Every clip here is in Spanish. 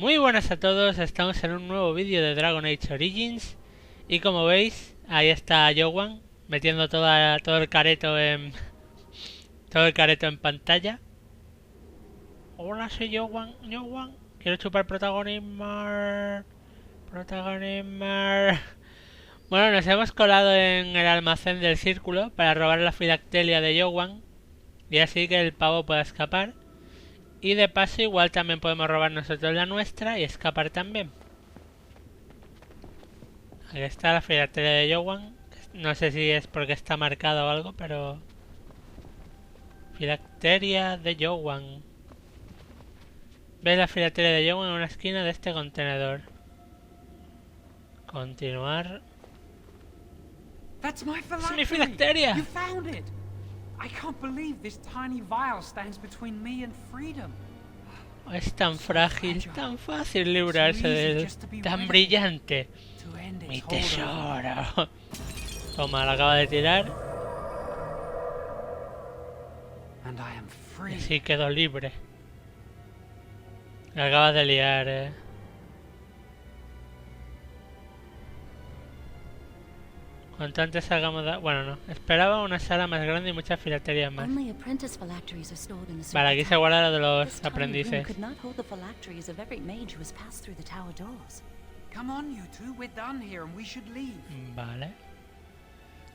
Muy buenas a todos, estamos en un nuevo vídeo de Dragon Age Origins. Y como veis, ahí está Jowan metiendo todo el careto en pantalla. Hola, soy Jowan. Quiero chupar protagonismo. Bueno, nos hemos colado en el almacén del círculo para robar la filacteria de Jowan y así que el pavo pueda escapar. Y de paso igual también podemos robar nosotros la nuestra y escapar también. Aquí está la filacteria de Jowan. No sé si es porque está marcada o algo, pero... Filacteria de Jowan. ¿Ves la filacteria de Jowan en una esquina de este contenedor? Continuar. That's my ¡Es mi filacteria! You found it. I can't believe this tiny vial stands between me and freedom. Es tan frágil, tan fácil librarse de él, tan brillante. Mi tesoro. Toma, la acaba de tirar. Y así quedó libre. La acaba de liar, Cuanto antes salgamos de... Bueno, no. Esperaba una sala más grande y muchas filacterias más. Vale, aquí se guarda lo de los aprendices. Vale.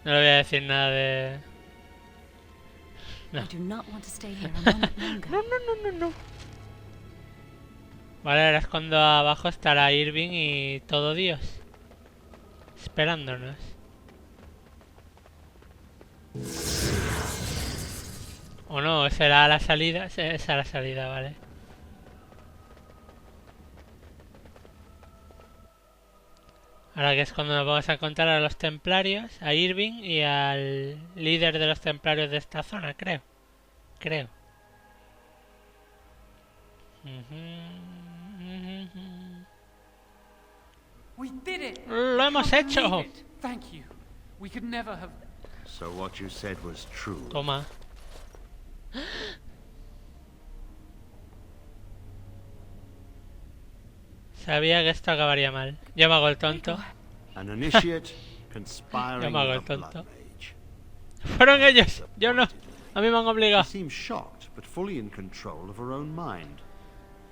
No le voy a decir nada de... No. No. Vale, ahora es cuando abajo estará Irving y todo Dios. Esperándonos. O no, será la salida. Esa la salida, vale. Ahora que es cuando nos vamos a encontrar a los Templarios, a Irving y al líder de los Templarios de esta zona, creo. ¡Lo hemos hecho! So what you said was true. Toma. Sabía que esto acabaría mal. Yo me hago el tonto. An initiate conspiring Yo me hago el with a tonto. blood mage. Fueron ellos, yo no. A mí me han obligado. She seems shocked, but fully in control of her own mind.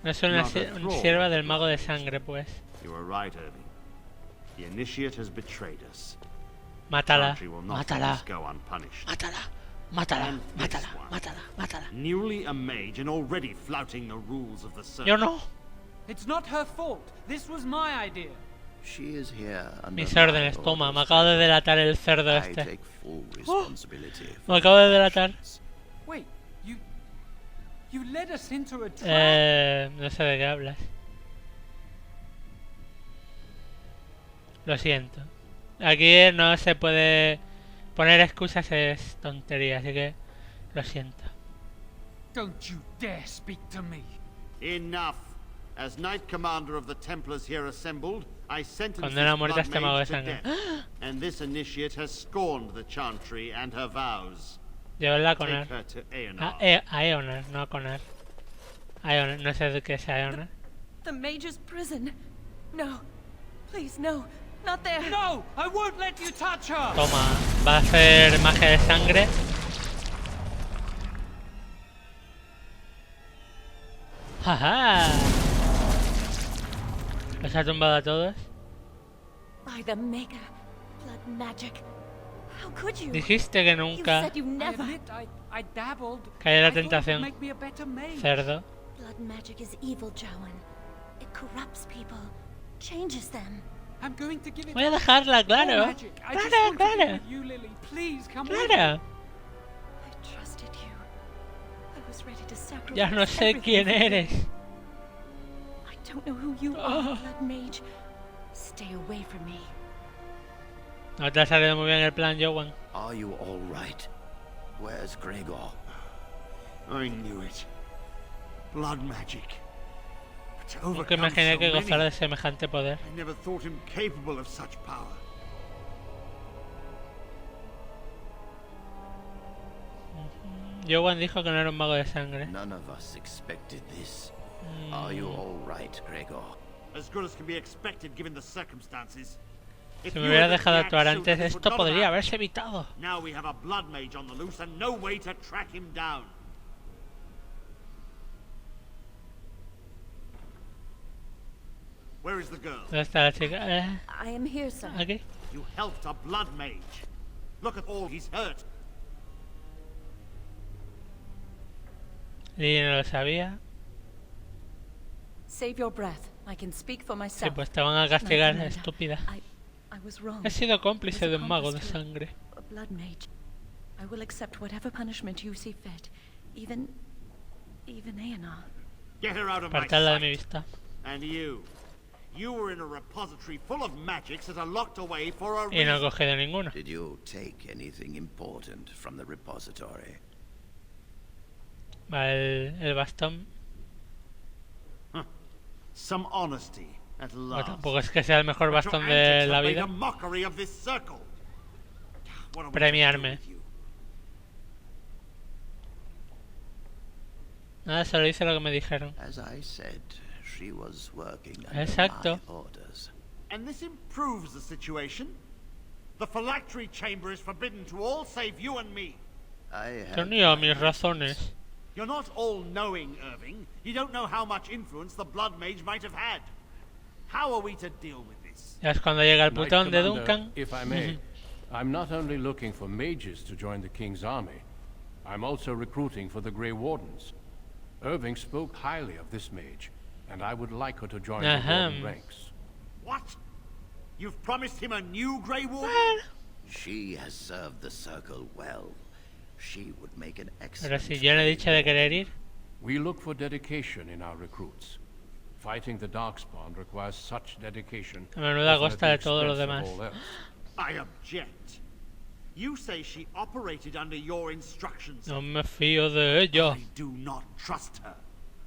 No soy una sierva del mago de sangre, pues. You were right, Irving. The initiate has betrayed us. Mátala, Chantry will not mátala, let us go unpunished. Mátala. Newly a mage and already flouting the rules of the circle. Yo no. It's not her fault. This was my idea. She is here under Mis órdenes, toma, me acabo de delatar el cerdo I este. take full responsibility for Me acabo de delatar. Wait, you led us into a trap. No sé de qué hablas. Lo siento. Aquí no se puede poner excusas, es tontería, así que lo siento. Don't you dare speak to me. Enough. As Knight Commander of the Templars here assembled, I sentenced Condena a this muerte a blood este mago de mage to sangre. death, and this initiate has scorned the Chantry and her vows. Llévala a Conar. Take her to A Eonar. Eonar, no a Conar. A Eonar, no sé de qué sea Eonar. The mage's prison. No. Please, no. Not there. No, I won't let you touch her. Toma, va a hacer magia de sangre. ¡Jaja! ¿Los ha tumbado a todos? By the maker. Blood magic. How could you? Dijiste que You nunca said you I never. admit I dabbled. caía la I thought it would tentación. make me a better mage. Cerdo. Blood magic is evil, Jowan. It corrupts people. Changes them. I'm going to give it Voy a dejarla, all claro. magic. I just want to be Claro. with you, Lily. Please come with me. Claro. I trusted you. I was ready to sacrifice Ya no sé everything quién for you. eres. I don't know who you are, blood mage. Stay away from me. No te ha salido muy bien el plan, Jowan. Are you all right? Where's Gregor? I knew it. Blood magic. But to Nunca overcome imaginé so que gozara many, de semejante poder. I never thought him capable of such power. Jowan dijo que no era un mago de sangre. None of us expected this. Are you all right, Gregor? As good as can be expected given the circumstances. If Si you me hubiera had let dejado the actuar axe antes, shoot, this would esto not have podría happened. haberse evitado. Now we have a blood mage on the loose and no way to track him down. Where is the girl? ¿Dónde está la chica? I am here, sir. Aquí. You helped a blood mage. Look at all he's hurt. Lily no lo sabía. Save your breath. I can speak for Sí, myself. pues te van a castigar, Commander, estúpida. I was wrong. He sido cómplice I was de un mago de accomplice to sangre. a blood mage. I will accept whatever punishment you see fit. Even Aenar. Get her out of my Apartarla de mi sight. vista. And you. You were in a repository full of magics that are locked away for a Y no he reason. cogido ninguno. Did you take anything important from the repository? Va el bastón. Some honesty at Bueno, last. tampoco es que sea el mejor But your bastón de antics la have made vida. a mockery of this circle. What are we to do Premiarme. with you? Nada, solo hice lo que me dijeron. As I said, she was working under Exacto. my orders. And this improves the situation. The phylactery chamber is forbidden to all save you and me. I have Tenía my mis razones. You're not all-knowing, Irving. You don't know how much influence the blood mage might have had. How are we to deal with this? Ya es cuando llega el Knight putón de Commander, Duncan. if I may, I'm not only looking for mages to join the King's army, I'm also recruiting for the Grey Wardens. Irving spoke highly of this mage, and I would like her to join the Warden ranks. What? You've promised him a new Grey Warden? She has served the circle well. She would make an Pero excellent. si yo le he dicho de querer ir. We look for dedication in our recruits. Fighting the Darkspawn requires such dedication. A menudo a often at costa the de todo lo expense of demás. all else. I object. You say she operated under your instructions. No me fío de ello. I do not trust her.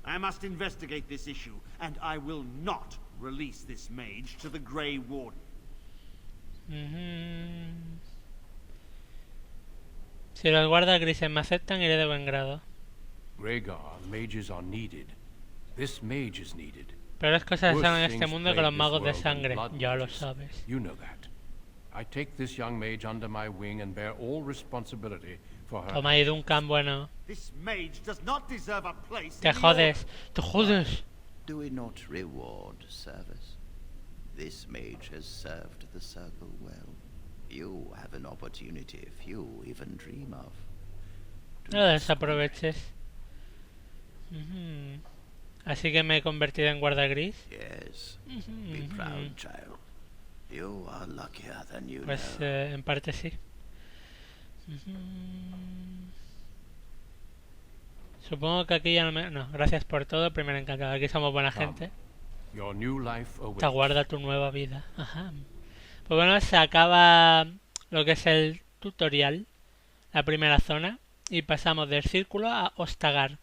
I must investigate this issue, and I will not release this mage to the Grey Warden. Si los Guarda Grises me aceptan, iré de buen grado. Rhaegar, mages are needed. This mage is needed. Pero las cosas Worse están en este things mundo que plague los this magos de world than sangre. blood Ya lo mages. sabes. You know that. I take this young mage under my wing and bear all responsibility for her. Toma ahí, Duncan, bueno. This mage does not deserve a place Te in the order. jodes. Te jodes. Do we not reward service? This mage has served the circle well. You have an opportunity few even dream of. Do No lo not desaproveches. Así que me he convertido en Guarda Gris. Yes. Be proud, child. You are luckier than you Pues know. en parte sí. Supongo que aquí ya no me... No, gracias por todo, primero encantado. Aquí somos buena gente. Your new life Te awaits. aguarda tu nueva vida. Ajá. Pues bueno, se acaba lo que es el tutorial, la primera zona, y pasamos del círculo a Ostagar,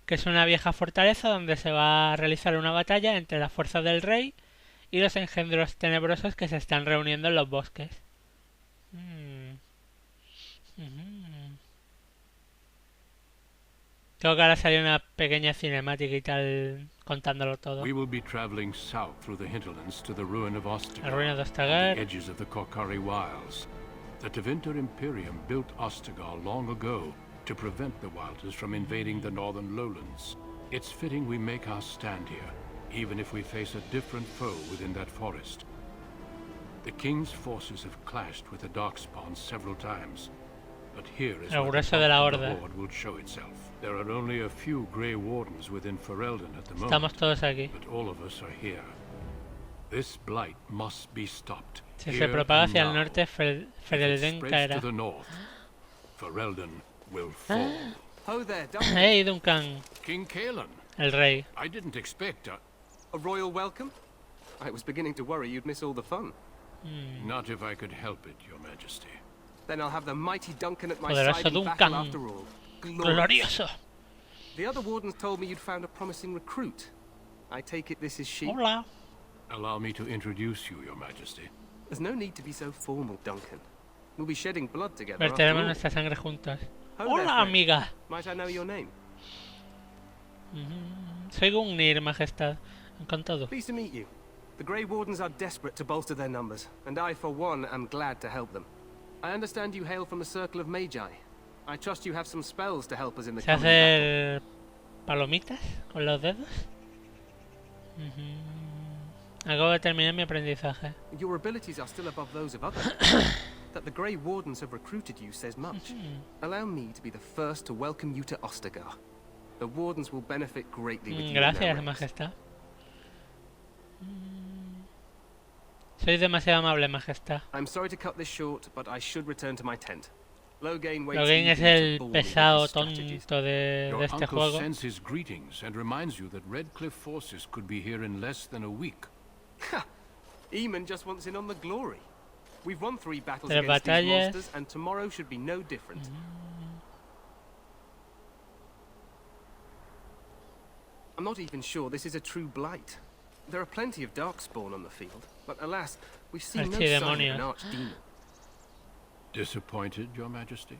que es una vieja fortaleza donde se va a realizar una batalla entre las fuerzas del rey y los engendros tenebrosos que se están reuniendo en los bosques. Tengo que ahora salir una pequeña cinemática y tal contándolo todo. We will be traveling south through the hinterlands to the ruin of Ostagar, La ruina de on Ostagar. the edges of the Korkari Wilds. The Tevinter Imperium built Ostagar long ago to prevent the Wilders from invading the northern lowlands. It's fitting we make our stand here, even if we face a different foe within that forest. The King's forces have clashed with the Darkspawn several times, but here is El where the grueso de la bulk of the Horda. horde will show itself. There are only a few Grey Wardens within Ferelden at the moment. Estamos todos aquí. But all of us are here. This blight must be stopped. Si here se propaga and hacia el now. norte, If it Ferelden spreads caerá. to the north, Ferelden will fall. Ho there, Duncan. Hey, Duncan, King Kaelan, el rey. I didn't expect A royal welcome? I was beginning to worry you'd miss all the fun. not if I could help it, Your Majesty. Then I'll have the mighty Duncan at my Poderoso side in battle Duncan. after all. Glorioso. The other wardens told me you'd found a promising recruit. I take it this is she? Hola. Allow me to introduce you, Your Majesty. There's no need to be so formal, Duncan. We'll be shedding blood together after Verteremos all. nuestra sangre juntos. Ho there, Hola, friend. amiga. Might I know your name? Soy Gungnir, majestad. Encantado. Pleased to meet you. The Grey Wardens are desperate to bolster their numbers, and I, for one, am glad to help them. I understand you hail from a circle of magi. I trust you have some spells to help us in the ¿Se coming battle. hacer palomitas con los dedos? Acabo de terminar mi aprendizaje. Your abilities are still above those of others. That the Grey Wardens have recruited you says much. Allow me to be the first to welcome you to Ostagar. The Wardens will benefit greatly with you in their Gracias, ranks. majestad. Soy demasiado amable, majestad. I'm sorry to cut this short, but I should return to my tent. Logain waits Logain es eagerly el to bore me with pesado his strategies. tonto de Your este uncle juego. sends his greetings and reminds you that Redcliffe forces could be here in less than a week. Ha! Eamon just wants in on the glory. We've won 3 battles Tres against these batallas. monsters, and tomorrow should be no different. I'm not even sure this is a true blight. There are plenty of darkspawn on the field, but alas, we've seen no sign of Archidemonios. an archdemon. Disappointed, Your Majesty?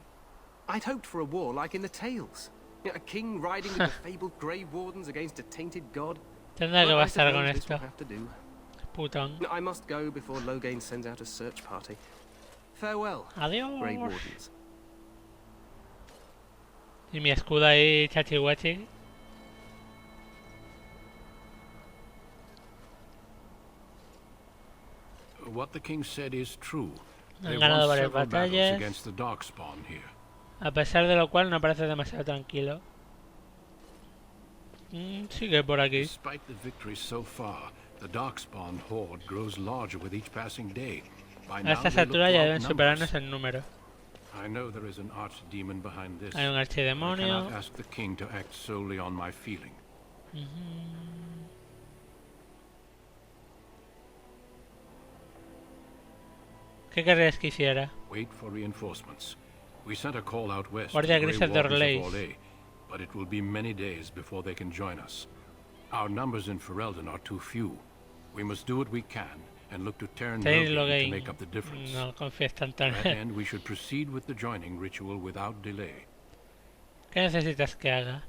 I'd hoped for a war like in the tales. A king riding with the fabled Grey Wardens against a tainted god. Tendrá que Well, I bastar con suppose this will esto. have to do. Putón. I must go before Logain sends out a search party. Farewell, Grey Adiós. Wardens. Y mi escudo ahí, chachihuachi. What the king said is true. Han They ganado won varias several battles batallas. against the Darkspawn here. A pesar de lo cual no parece demasiado tranquilo. Sigue por aquí. Despite the victories so far, the Darkspawn horde grows larger with each passing day. By A now estas they look alturas to ya deben outnumbers. superarnos en número. I know there is an archdemon behind this. Hay un I archidemonio. cannot ask the king to act solely on my feeling. ¿Qué querrías que hiciera? Wait for reinforcements. We sent a call out west Guardia to the Gris Grey de Wardens of Orleis. Orlais, but it will be many days before they can join us. Our numbers in Ferelden are too few. We must do what we can and look to Terran Tenéis Logain to Logain. make up the difference. No confíes tanto To en that él. end, we should proceed with the joining ritual without delay. ¿Qué necesitas que haga?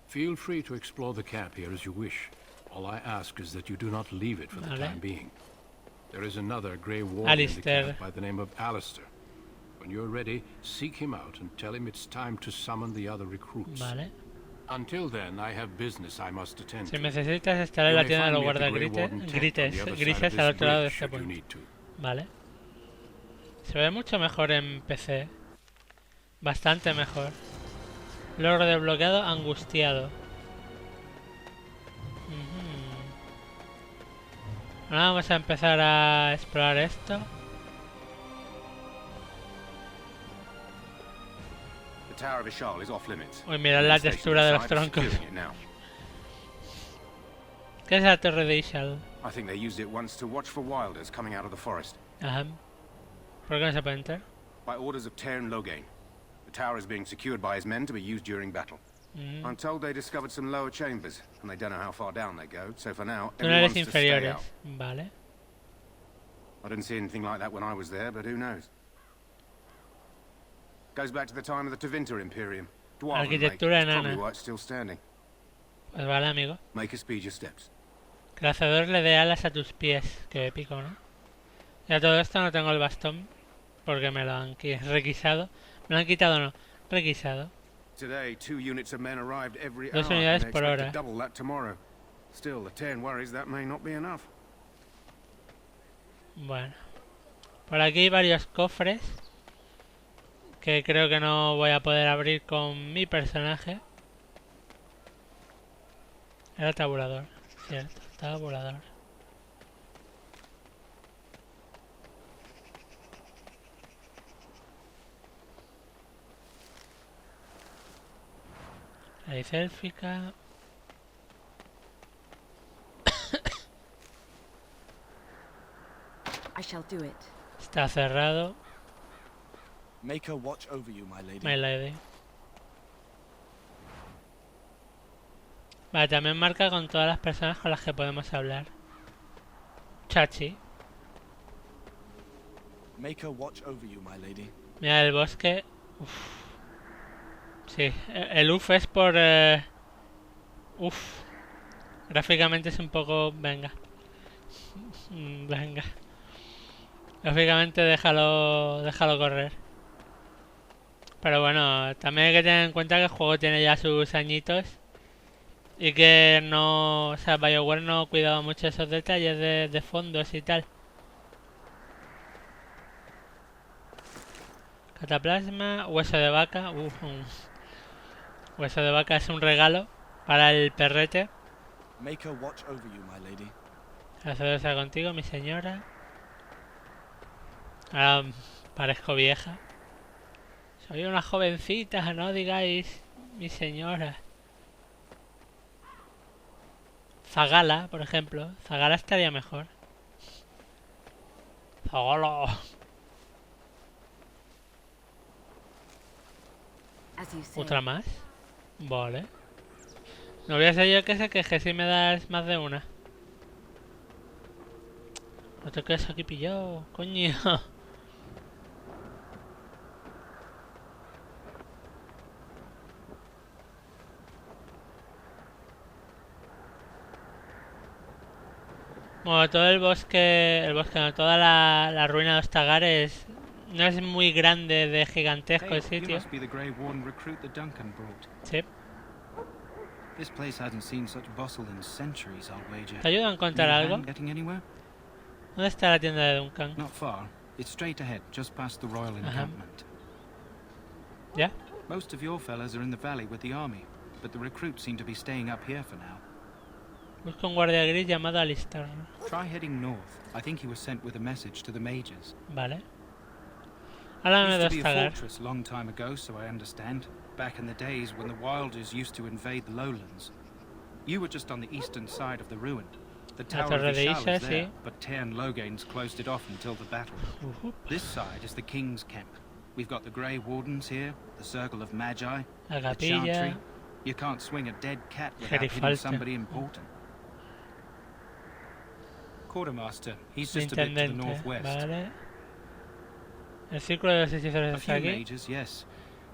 Feel free to explore the camp here as you wish. All I ask is that you do not leave it for the Vale. time being. There is another Grey Warden in the Alistair. camp by the name of Alistair. When you're ready, seek him out and tell him it's time to summon the other recruits. Vale. Until then, I have business I must attend Si to. necesitas estaré en You la may tienda de find los me at the Guarda Grey Grises, Warden tent on the other side of grises this al otro lado de bridge, este should you puente. need to. Vale. Se ve mucho mejor en PC. Bastante mejor. Logro desbloqueado angustiado. Ahora vamos a empezar a explorar esto. The Tower of Ishal is off limits. Uy, mirad la The station textura de los inside is troncos. securing it now. ¿Qué es la torre de Ishal? I think they used it once to watch for wilders coming out of the forest. Ajá. ¿Por qué no se puede entrar? By orders of Terran Logain. The tower is being secured by his men to be used during battle. I'm told they discovered some lower chambers, and they don't know how far down they go, so for now, Túneles everyone's to stay inferiores. out. Vale. I didn't see anything like that when I was there, but who knows? Goes back to the time of the Tevinter Imperium. Dwarven Arquitectura It's probably enana. why it's still standing. Pues vale, amigo. Make us speed your steps. Que el hacedor le dé alas a tus pies. Qué épico, ¿no? Y a todo esto no tengo el bastón. Porque me lo han requisado. Me lo han quitado, no. Requisado. Today, 2 units of men arrived every Dos hour, unidades and they por expect hora. to double that tomorrow. Still, the Terran worries that may not be enough. Bueno. Por aquí hay varios cofres. Que creo que no voy a poder abrir con mi personaje. Era tabulador. Cierto, tabulador. Raíz élfica. I shall do it. Está cerrado. Make her watch over you, my lady. My lady. Vale, también marca con todas las personas con las que podemos hablar. Chachi. Make her watch over you, my lady. Mira el bosque. Uf. Sí, el uf es por... Uf. Gráficamente es un poco... Venga. Venga. Gráficamente déjalo correr. Pero bueno, también hay que tener en cuenta que el juego tiene ya sus añitos. Y que no... O sea, BioWare no cuidaba mucho esos detalles de fondos y tal. Cataplasma, hueso de vaca. Hueso de vaca es un regalo para el perrete. Make her watch over you, my lady. Gracias a contigo, mi señora. Ahora parezco vieja. Soy una jovencita, no digáis mi señora. Zagala, por ejemplo. Zagala estaría mejor. Zagala. ¿Otra más? Vale. No voy a ser yo que se queje si me das más de una. No te quedes aquí pillado, coño. Bueno, todo el bosque no, toda la ruina de Ostagar no es muy grande de gigantesco el sitio. Sí. ¿Te ayuda a encontrar algo? ¿Dónde está la tienda de Duncan? ¿Ya? Most of your fellas are in the valley with the army, but the recruits seem to be staying up here for now. Busca un guardia gris llamado Alistair. Try heading north. I think he was sent with a message to the majors. Vale. Háblame de Used to be a Ostagar. fortress long time ago, so I understand. Back in the days when the Wilders used to invade the lowlands. You were just on the eastern side of the ruin. The Tower Torre of de Ishal Isha, is there, sí. but Tairn Logain's closed it off until the battle. This side is the King's camp. We've got the Grey Wardens here, the Circle of Magi, La the capilla. Chantry. You can't swing a dead cat without hitting somebody important. Quartermaster, he's just a bit to the Intendente. northwest. Vale. El círculo de los hechiceros A está few aquí. mages, yes.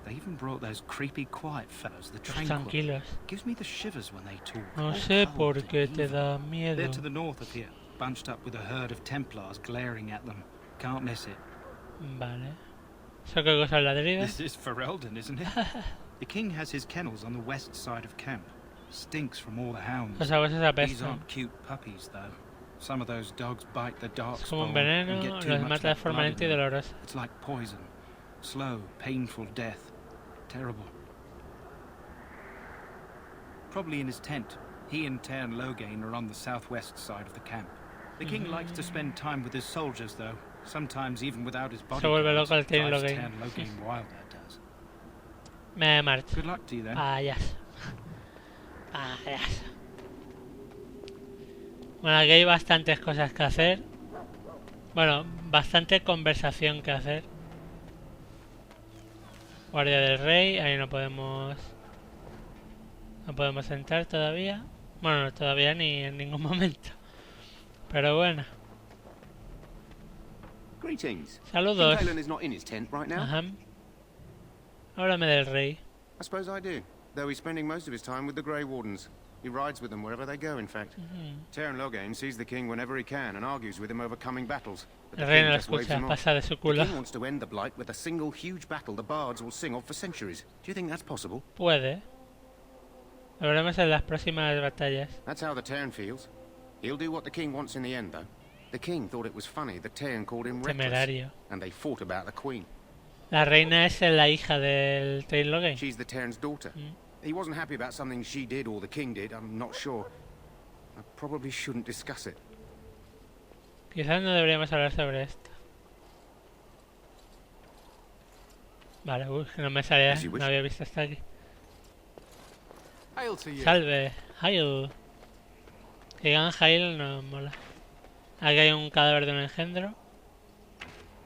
They even brought those creepy, quiet fellows, the Los Tranquil. tranquilos. Gives me the shivers when they talk. No All sé cold por and qué te evil. da miedo. They're to the north of here, bunched up with a herd of Templars glaring at them. Can't miss it. Vale. ¿Eso qué cosa es ladrida? This is Ferelden, isn't it? The king has his kennels on the west side of camp. Stinks from all the hounds. Los abuesos These apestan. aren't cute puppies, though. Some of those dogs bite the Es como un darkspawn veneno, and get too los much mata de of that forma blood lenta y in them. dolorosa. It's like poison. Slow, painful death. Terrible. Probably in his tent. He and Tairn Logain are on the southwest side of the camp. The king likes to spend time with his soldiers, though. Sometimes even without his Se vuelve bodyguards. loco el Tairn Drives Logain. Tairn Logain wild, that does. Me marcho. Good luck to you then. Vayas. Vayas. Bueno, aquí hay bastantes cosas que hacer. Bueno, bastante conversación que hacer. Guardia del Rey, ahí no podemos entrar todavía. Bueno, no, todavía ni en ningún momento. Pero bueno. Greetings. Saludos. King Halen is not in his tent right now. Ajá. Háblame del rey. I suppose I do. Though he's spending most of his time with the Grey Wardens. He rides with them wherever they go, in fact. Tairn Logain sees the king whenever he can and argues with him over coming battles. But the El rey king no lo just waves escucha, him off. pasa de su The culo. king wants to end the Blight with a single huge battle the bards will sing of for centuries. Do you think that's possible? Puede. Lo veremos en las próximas batallas. That's how the Tairn feels. He'll do what the king wants in the end, though. The king thought it was funny that Tairn called him reckless, Temerario. and they fought about the queen. La reina es la hija del Tairn Logain. She's the Tairn's daughter. He wasn't happy about something she did or the king did, I'm not sure. I probably shouldn't discuss it. Quizás no deberíamos hablar sobre esto. Vale, que no me salía, As you wish. no había visto hasta aquí. Hail to you. Salve, Hail. Que digan Hail no mola. Aquí hay un cadáver de un engendro.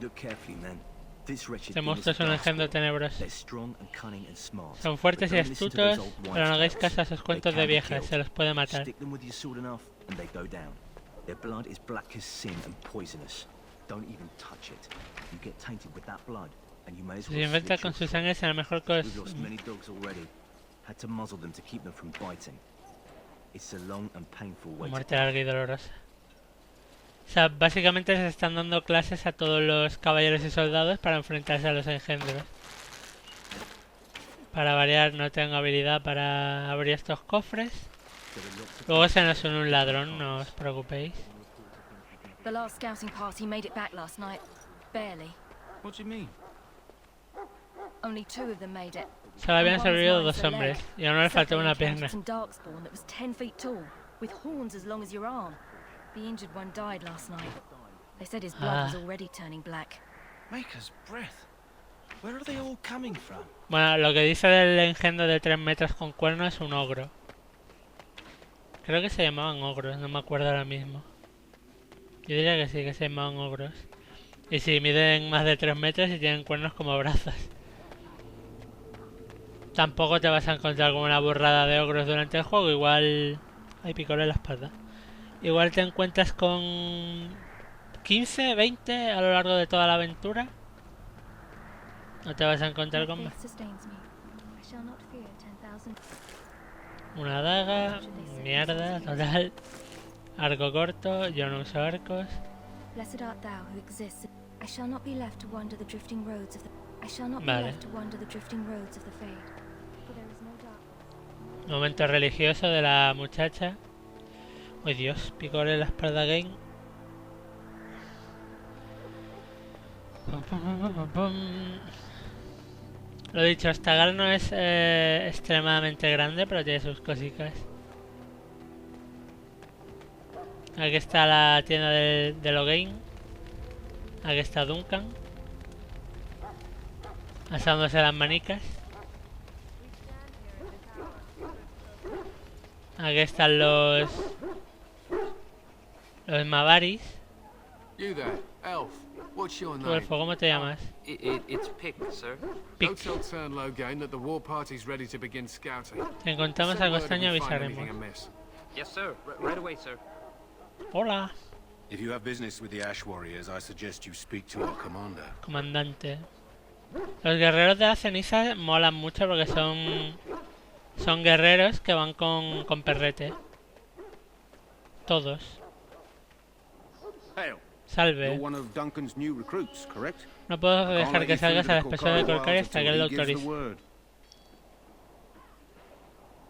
Look carefully, man. This wretched Este thing monstruo is es un a engendro dastard. tenebroso. They're strong and cunning and smart. Son fuertes y But don't listen to those astutos, old pero no hagáis wives' caso a tales. sus They cuentos can de be viejas, killed. se los puede matar. Stick them with your sword enough, and they go down. Their blood is black as sin and poisonous. Don't even touch it. You get tainted with that blood, and you may as Si well se inventa slit con your su throat. sangre será mejor que os... We've lost many dogs already. Had to muzzle them to keep them from biting. It's a long and painful way to Muerte larga y dolorosa. O sea, básicamente se están dando clases a todos los caballeros y soldados para enfrentarse a los engendros. Para variar, no tengo habilidad para abrir estos cofres. Luego se nos une un ladrón, no os preocupéis. The last scouting party made it back last night. Barely. What do you mean? Only 2 of them made it. Solo habían sobrevivido 2 hombres y a uno le faltaba una pierna. Some darkspawn that was 10 feet tall, with horns as long as your arm. The injured one died last night. They said his blood was already turning black. Maker's breath. Where are they all coming from? Bueno, lo que dice del engendro de 3 metros con cuernos es un ogro. Creo que se llamaban ogros, no me acuerdo ahora mismo. Yo diría que sí, que se llamaban ogros. Y si miden más de 3 metros y tienen cuernos como brazos. Tampoco te vas a encontrar con una burrada de ogros durante el juego. Igual... Ay, picoré en la espalda. Igual te encuentras con 15, 20 a lo largo de toda la aventura. No te vas a encontrar con más. Una daga, mierda, total. Arco corto, yo no uso arcos. Vale. Momento religioso de la muchacha. Uy, Dios, picor en la espalda game. Lo dicho, Ostagar no es extremadamente grande, pero tiene sus cositas. Aquí está la tienda de Logain. Aquí está Duncan. Asándose las manicas. Aquí están los Mavaris. You there, elf. What's your Tú, name? elfo, ¿cómo te llamas? It's Pick, sir. Pick. Go tell Turn Logain that the war party's ready to begin scouting. Si encontramos Send algo word if extraño we find avisaremos. anything amiss. Yes, sir. Right away, sir. Hola, If you have business with the Ash Warriors, I suggest you speak to our commander. comandante. Los guerreros de la ceniza molan mucho porque son guerreros que van con perrete. Todos. Hail. Salve. You're one of Duncan's new recruits, correct? No puedo I can't dejar let que you through salgas to al the episodio de Korkari Korkari Wilds hasta que él until lo he gives the autorice. word.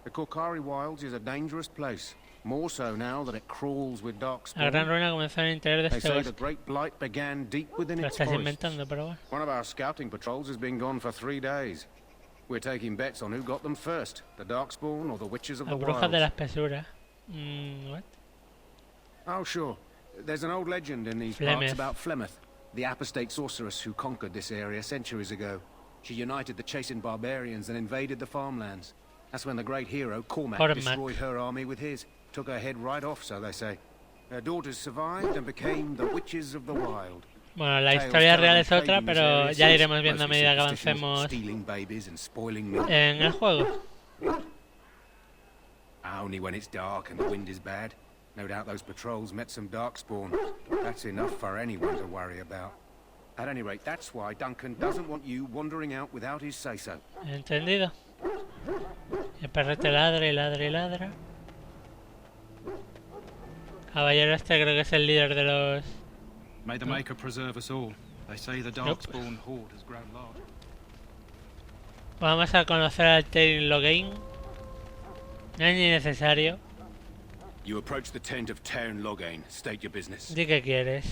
The Korkari Wilds is a dangerous place. More so now that it crawls with La gran darkspawn. ruina comenzó en el interior de They este say the bosque. Great Blight began deep within Lo its estás forests. inventando, pero bueno. One of our scouting patrols has been gone for 3 days. We're taking bets on who got them first, the Darkspawn or the Witches of the Las brujas de la Wilds. espesura. What? Oh, sure. There's an old legend in these Flemeth. parts about Flemeth, the apostate sorceress who conquered this area centuries ago. She united the chasing barbarians and invaded the farmlands. That's when the great hero, Cormac, destroyed her army with his. Took her head right off, so they say. Her daughters survived and became the Witches of the Wild. Bueno, la historia real es otra, pero ya la iremos viendo a medida que avancemos en el juego. Only when it's dark and the wind is bad. No doubt those patrols met some darkspawn. That's enough for anyone to worry about. At any rate, that's why Duncan doesn't want you wandering out without his say-so. Entendido. El perrete ladra y ladra y ladra. Caballero este creo que es el líder de los... May the Maker preserve us all. They say the Darkspawn horde has grown large. Vamos a conocer al Tail Logain. No es ni necesario. You approach the tent of Tairn Logain. State your business. Di que quieres.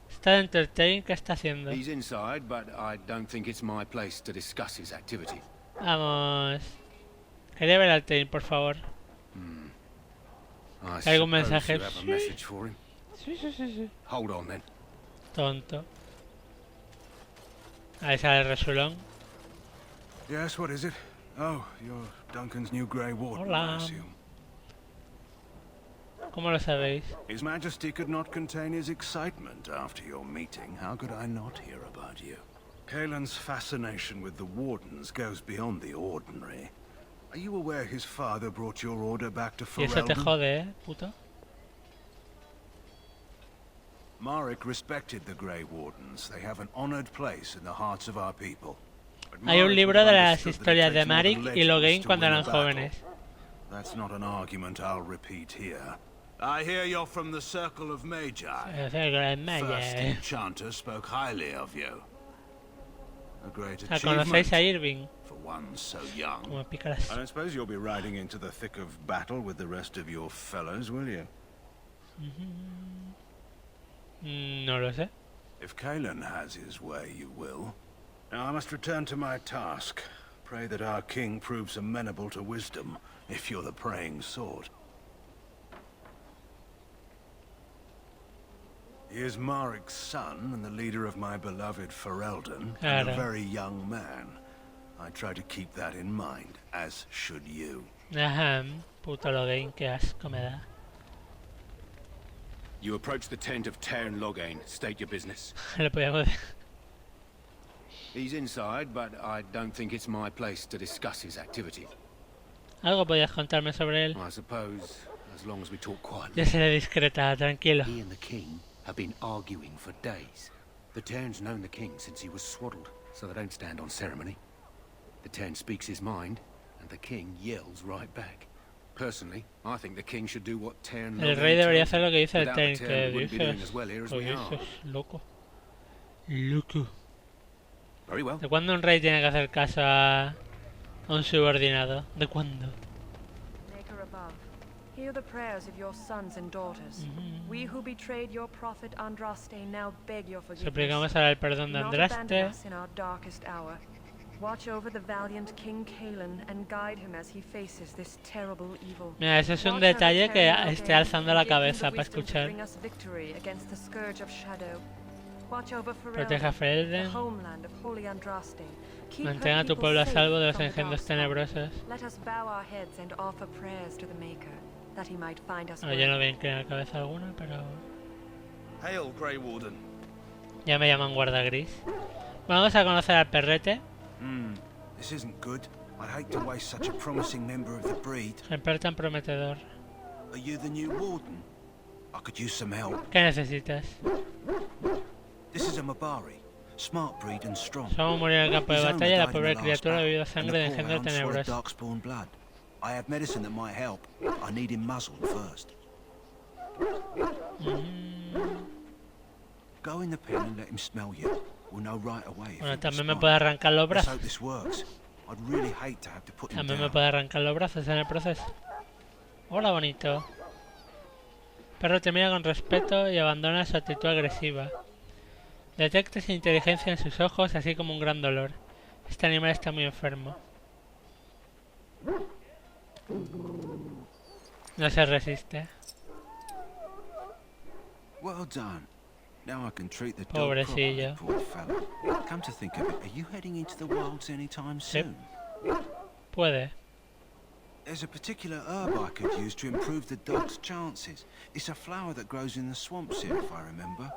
Está dentro del Tail, ¿qué está haciendo? He's inside, but I don't think it's my place to discuss his activity. Vamos. Quería ver al Tail, por favor. I ¿Hay algún suppose mensaje? you have a message for him. Sí. Hold on then. Tonto. Ahí sale el resulón. Yes, what is it? Oh, you're Duncan's new Grey Warden, I Hola. assume. ¿Cómo lo sabéis? His Majesty could not contain his excitement after your meeting. How could I not hear about you? Kaelin's fascination with the Wardens goes beyond the ordinary. Are you aware his father brought your order back to Y eso te Ferelden? jode, puto. Marek respected the Grey Wardens. They have an honored place in the hearts of our people. But Hay un Marek libro would de have las understood that it historias de takes more than Marek y legends Logain to cuando win a eran battle. jóvenes. That's not an argument I'll repeat here. I hear you're from the Circle of Magi. First Enchanter spoke highly of you. A great achievement for one so young. I don't suppose you'll be riding into the thick of battle with the rest of your fellows, will you? No lo sé. If Kalen has his way, you will. Now I must return to my task. Pray that our king proves amenable to wisdom, if you're the praying sort. He is Marik's son and the leader of my beloved Ferelden, and a very young man. I try to keep that in mind, as should you. Puto Loghain, qué asco me da. You approach the tent of Tairn Loghain. State your business. He's inside, but I don't think it's my place to discuss his activity. ¿Algo podías contarme sobre él? I suppose, as long as we talk quietly. Yo seré discreta, tranquilo. He and the king have been arguing for days. The Tairn's known the king since he was swaddled, so they don't stand on ceremony. The Tairn speaks his mind, and the king yells right back. Personally, I think the king should do what Tairn. El rey debería hacer lo que dice el Tairn, que dices. Oye, eso es loco. Loco. Very well. ¿De cuándo un rey tiene que hacer caso a un subordinado? ¿De cuándo? Maker above, hear the prayers of your sons and daughters. We who betrayed your prophet Andraste now beg your forgiveness. Suplicamos ahora el perdón de Andraste. In our darkest hour. Watch over the valiant King Kalen and guide him as he faces this terrible evil. Mira, ese es un detalle que esté alzando la cabeza para escuchar. Proteja a Ferelden. Mantenga a tu pueblo a salvo de los engendros tenebrosos. Yo no voy a inclinar cabeza alguna, pero... Hail, Grey Warden. Ya me llaman Guarda Gris. Vamos a conocer al perrete. This isn't good. I'd hate to waste such a promising member of the breed. Ejemplar tan prometedor. Are you the new warden? I could use some help. ¿Qué necesitas? This is a Mabari, smart breed and strong. Somos murió en el campo de batalla. La pobre criatura ha bebido sangre de engendro tenebroso. Darkspawn blood. I have medicine that might help. I need him muzzled first. Go in the pen and let him smell you. We'll know right away. Bueno, también me puede arrancar los brazos. También me puede arrancar los brazos en el proceso. Hola, bonito. Perro te mira con respeto y abandona su actitud agresiva. Detectas inteligencia en sus ojos, así como un gran dolor. Este animal está muy enfermo. No se resiste. Well done. Now I can treat the dog properly, poor fellow. Come to think of it, are you heading into the wilds anytime soon? Puede. There's a particular herb I could use to improve the dog's chances. It's a flower that grows in the swamps here, if I remember.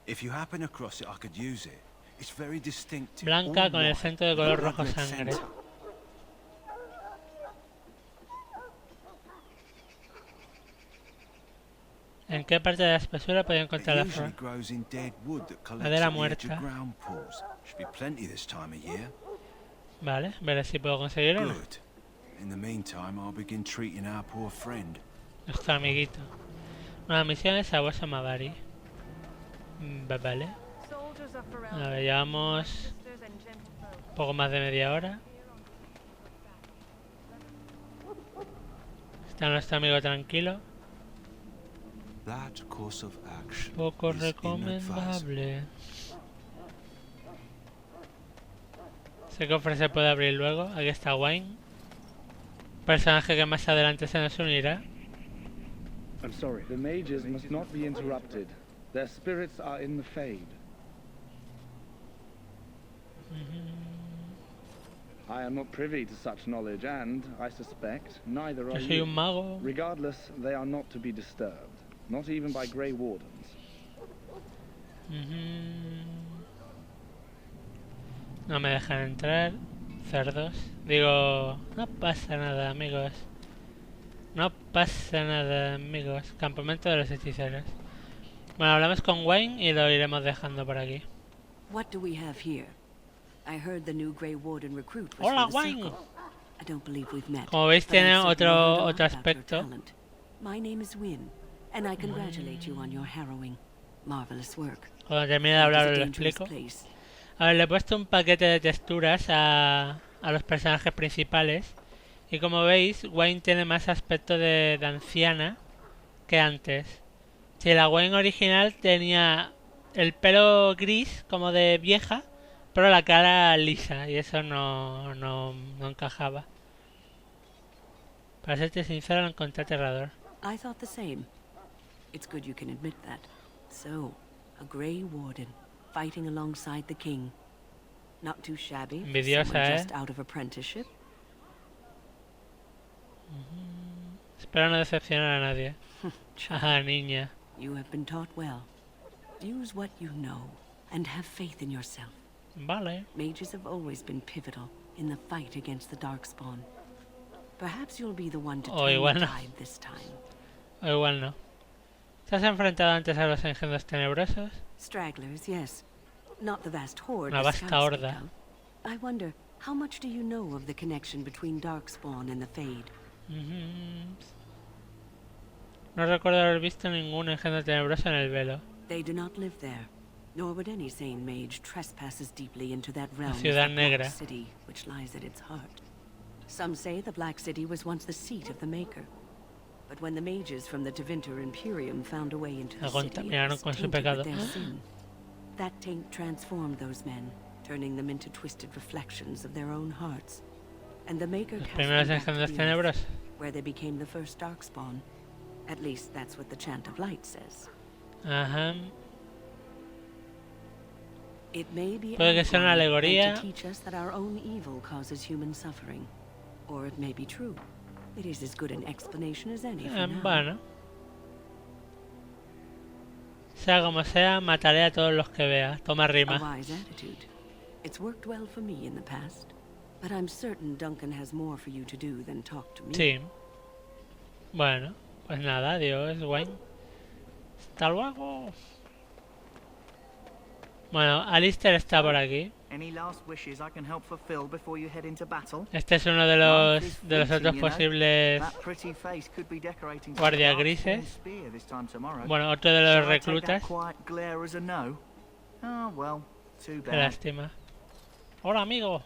If you happen across it, I could use it. It's very distinctive. Blanca con el centro de color rojo sangre. ¿En qué parte de la espesura puedo encontrar la flor? Madera muerta. Vale, veré si puedo conseguirlo. Nuestro amiguito. Una misión es a Bosa Mabari. Vale. A ver, llevamos poco más de media hora. Está nuestro amigo tranquilo. Poco recomendable. Ese cofre se puede abrir luego. Aquí está Wayne. Personaje que más adelante se nos unirá. I'm sorry, the mages must not be interrupted. Their spirits are in the Fade. I am not privy to such knowledge, and I suspect neither are you. Regardless, they are not to be disturbed. Not even by Grey Wardens. No me dejan entrar. Cerdos. Digo, no pasa nada, amigos. No pasa nada, amigos. Campamento de los hechiceros. Bueno, hablamos con Wayne y lo iremos dejando por aquí. What do we have here? I heard the new Grey Warden recruit was Hola, from the Wayne. Circle. Como veis tiene otro aspecto. Cuando termine de hablar os lo explico. A ver, le he puesto un paquete de texturas a los personajes principales. Y como veis, Wayne tiene más aspecto de anciana que antes. Si la Wayne original tenía el pelo gris como de vieja, pero la cara lisa, y eso no encajaba. Para serte sincero, lo encontré aterrador. I thought the same. It's good you can admit that. So, a Grey Warden fighting alongside the king. Not too shabby. Envidiosa, just out of apprenticeship. Espero no decepcionar a nadie. Ajá, niña. You have been taught well. Use what you know and have faith in yourself. Vale. Mages have always been pivotal in the fight against the Darkspawn. Perhaps you'll be the one to turn the tide this time. O igual no. ¿Te has enfrentado antes a los engendros tenebrosos? Stragglers, yes. Not the vast horde. Una vasta horda. I wonder, how much do you know of the connection between Darkspawn and the Fade? No recuerdo haber visto ningún engendro tenebroso en el velo. They do not live there, nor would any sane mage trespass as deeply into that realm as the Black City, which lies at its heart. Some say the Black City was once the seat of the Maker, but when the mages from the Tevinter Imperium found a way into the city, it was tainted with their sin. That taint transformed those men, turning them into twisted reflections of their own hearts. And the Maker cast them back to the earth, where they became the first Darkspawn. At least that's what the Chant of Light says. Ajá. It may be puede que sea una alegoría. To teach us that our own evil causes human suffering, or it may be true. It is as good an explanation as any. Bueno. Sea como sea, mataré a todos los que vea. Toma rima. A wise attitude. It's worked well for me in the past, but I'm certain Duncan has more for you to do than talk to me. Sí. Bueno, pues nada, adiós, Wayne. Hasta luego. Bueno, Alistair está por aquí. Este es uno de los otros posibles guardia grises. Bueno, otro de los reclutas. Qué lástima. Hola, amigo.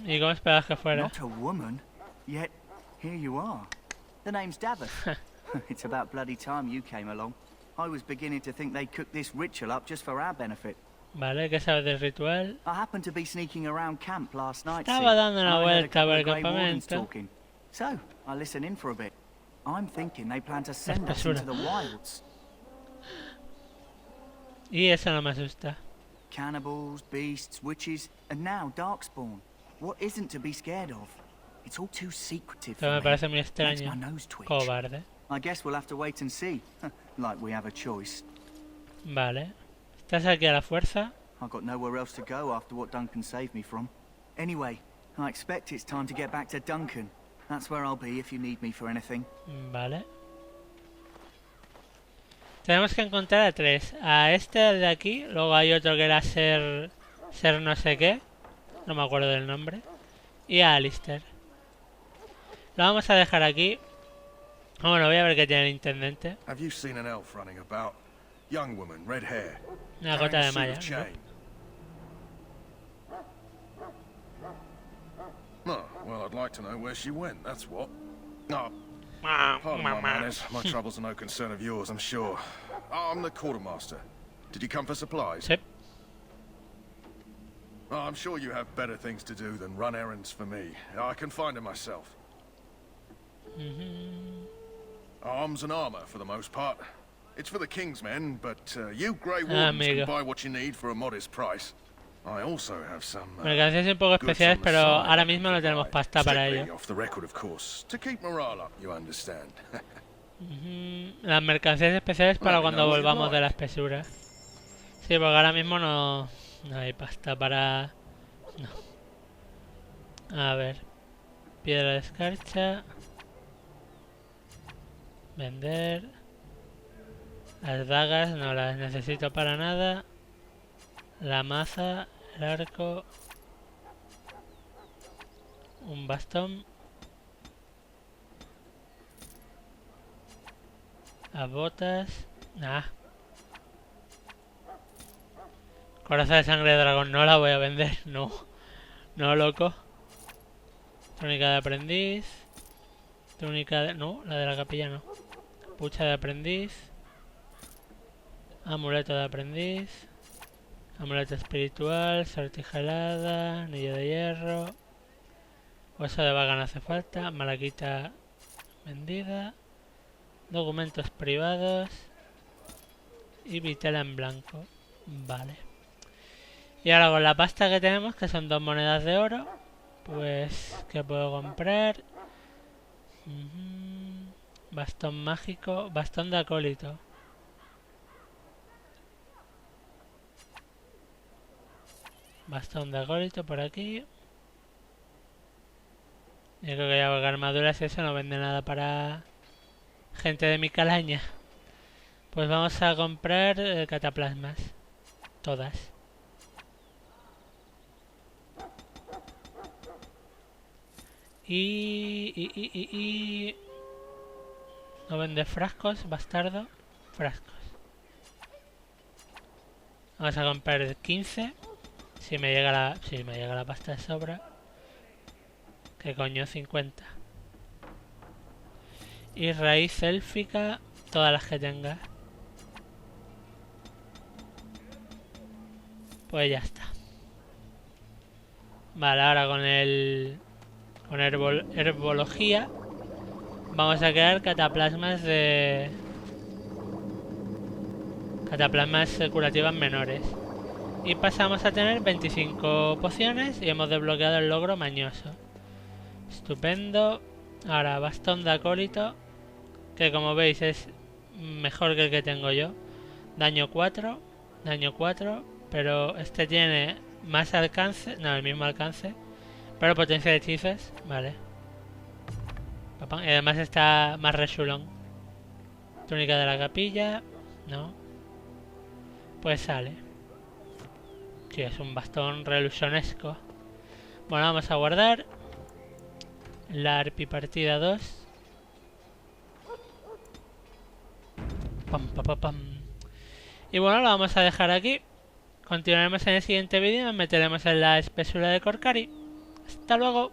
¿Y cómo esperabas que fuera? The name's Davos. It's about bloody time you came along. I was beginning to think they cooked this ritual up just for our benefit. Vale, ¿qué sabes del ritual? I happened to be sneaking around camp last night. Estaba dando una vuelta por el campamento. So, I listened in for a bit. I'm thinking they plan to send us into the wilds. Y eso no me asusta. Cannibals, beasts, witches, and now Darkspawn. What isn't to be scared of? It's all too secretive. Esto me parece muy extraño. Cobarde. I guess we'll have to wait and see. Like we have a choice. Vale. ¿Estás aquí a la fuerza? I've got nowhere else to go after what Duncan saved me from. Anyway, I expect it's time to get back to Duncan. That's where I'll be if you need me for anything. Vale. Tenemos que encontrar a tres. A este de aquí, luego hay otro que era ser no sé qué. No me acuerdo del nombre. Y a Alistair. Lo vamos a dejar aquí. Bueno, voy a ver qué tiene el intendente. Have you seen an elf running about? Young woman, red hair. Una gota de malla. Oh, well, I'd like to know where she went, that's what. No. Pardon my manners. My troubles are no concern of yours, I'm sure. Oh, I'm the quartermaster. Did you come for supplies? Yep. Oh, I'm sure you have better things to do than run errands for me. I can find them myself. Arms and armor, for the most part. It's for the King's men, but you Grey Wardens can buy what you need for a modest price. I also have some mercancías un poco especiales, pero ahora mismo no tenemos pasta para ello. Off the record, of course, to keep morale up, you understand. Las mercancías especiales para cuando volvamos de la espesura. Sí, porque ahora mismo no hay pasta para... No. A ver. Piedra de escarcha. Vender. Las dagas no las necesito para nada. La maza, el arco. Un bastón. Las botas. Nah. Coraza de sangre de dragón. No la voy a vender. No. No, loco. Túnica de aprendiz. Túnica de... No, la de la capilla no. Capucha de aprendiz. Amuleto de aprendiz. Amuleto espiritual. Sortija helada. Anillo de hierro. Hueso de vaga no hace falta. Malaquita vendida. Documentos privados. Y vitela en blanco. Vale. Y ahora con la pasta que tenemos, que son 2 monedas de oro, pues, ¿qué puedo comprar? Bastón mágico. Bastón de acólito. Bastón de acólito por aquí. Yo creo que ya porque armaduras y eso no vende nada para gente de mi calaña. Pues vamos a comprar cataplasmas. Todas. Y... No vende frascos, bastardo. Frascos. Vamos a comprar 15. Si me llega la pasta de sobra. ¿Qué coño? 50. Y raíz élfica, todas las que tenga. Pues ya está. Vale, ahora con herbología vamos a crear cataplasmas de... Cataplasmas curativas menores. Y pasamos a tener 25 pociones y hemos desbloqueado el logro mañoso. Estupendo. Ahora bastón de acólito, que como veis es mejor que el que tengo yo. Daño 4, pero este tiene más alcance, no, el mismo alcance, pero potencia de hechizos, vale. Y además está más resulón. Túnica de la capilla, no. Pues sale. Sí, es un bastón relucionesco. Bueno, vamos a guardar. La arpi partida 2. Y bueno, lo vamos a dejar aquí. Continuaremos en el siguiente vídeo y nos meteremos en la espesura de Corcari. Hasta luego.